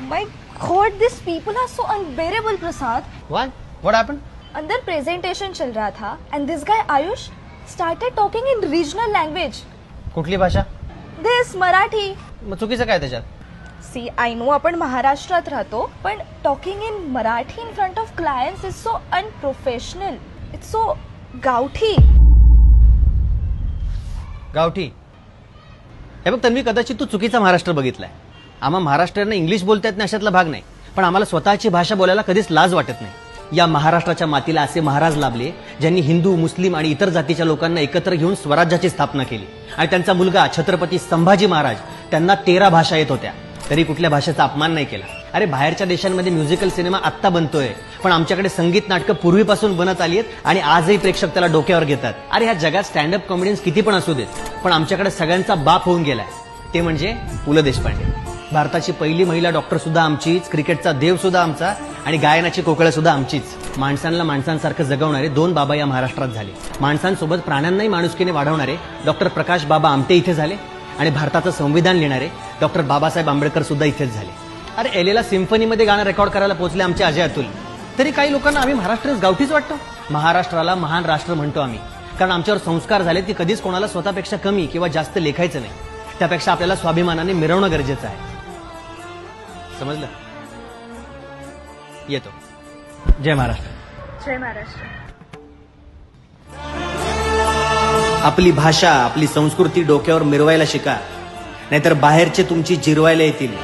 My God, these people are so unbearable, Prasad. What? What happened? अंदर presentation चल रहा था and this guy Ayush started talking in regional language. कुठली भाषा? This Marathi. मग चुकीचं काय त्याच्यात? See, I know आपण महाराष्ट्रात राहतो, पण talking in Marathi in front of clients is so unprofessional. It's so गावठी. गावठी. हे बघ तन्वी, कदाचित तू चुकीचा महाराष्ट्र बघितलाय. आम्हा महाराष्ट्रीयांना इंग्लिश बोलता येत नाही अशातला भाग नाही, पण आम्हाला स्वतःची भाषा बोलायला कधीच लाज वाटत नाही. या महाराष्ट्राच्या मातीला असे महाराज लाभले ज्यांनी हिंदू, मुस्लिम आणि इतर जातीच्या लोकांना एकत्र घेऊन स्वराज्याची स्थापना केली. आणि त्यांचा मुलगा छत्रपती संभाजी महाराज, त्यांना 13 भाषा येत होत्या, तरी कुठल्या भाषेचा अपमान नाही केला. अरे बाहेरच्या देशांमध्ये म्युझिकल सिनेमा आत्ता बनतोय, पण आमच्याकडे संगीत नाटकं पूर्वीपासून बनत आली आहेत आणि आजही प्रेक्षक त्याला डोक्यावर घेतात. अरे ह्या जगात स्टँडअप कॉमेडियन्स किती पण असू देत, पण आमच्याकडे सगळ्यांचा बाप होऊन गेलाय, ते म्हणजे पु ल देशपांडे. भारताची पहिली महिला डॉक्टर सुद्धा आमचीच, क्रिकेटचा देव सुद्धा आमचा आणि गायनाची कोकळं सुद्धा आमचीच. माणसांना माणसांसारखं जगवणारे 2 बाबा या महाराष्ट्रात झाले. माणसांसोबत प्राण्यांनाही माणुसकीने वाढवणारे डॉक्टर प्रकाश बाबा आमटे इथे झाले आणि भारताचं संविधान लिहिणारे डॉक्टर बाबासाहेब आंबेडकर सुद्धा इथेच झाले. अरे एलेला सिम्फनीमध्ये गाणं रेकॉर्ड करायला पोहोचले आमचे अजय अतुल. तरी काही लोकांना आम्ही महाराष्ट्रच गावठीच वाटतो. महाराष्ट्राला महान राष्ट्र म्हणतो आम्ही, कारण आमच्यावर संस्कार झाले की कधीच कोणाला स्वतःपेक्षा कमी किंवा जास्त लेखायचं नाही. त्यापेक्षा आपल्याला स्वाभिमानाने मिरवणं गरजेचं आहे. समजलं? येतो. जय महाराष्ट्र. जय महाराष्ट्र. आपली भाषा, आपली संस्कृती डोक्यावर मिरवायला शिका, नाहीतर बाहेरचे तुमची जिरवायला येतील.